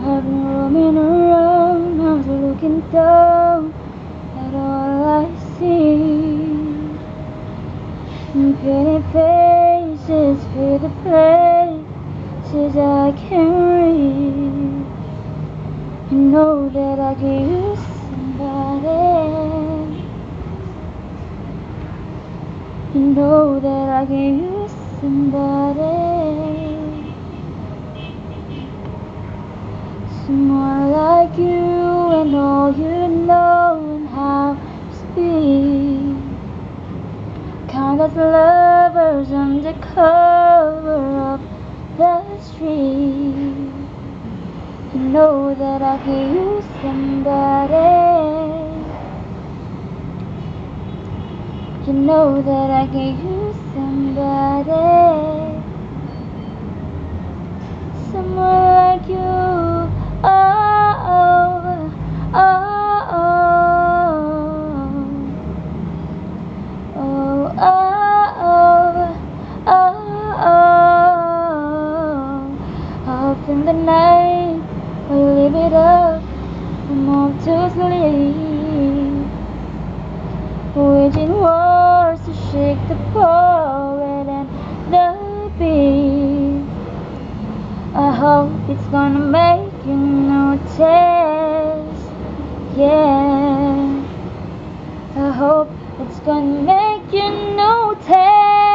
I've been roaming around, I was looking down at all I see. Pretty faces fill the places I can't read. You know that I could use somebody. You know that I could use somebody. Someone like you and all you know and how to speak. Countless lovers under cover of the street. You know that I could use somebody. You know that I could use somebody. Someone like you. Oh, oh, oh, oh, oh, oh, oh, oh. Up in the night, we live it up, I'm off to sleep, waging wars to shake the poet and the beat. I hope it's gonna make you notice, yeah. I hope it's gonna make you notice.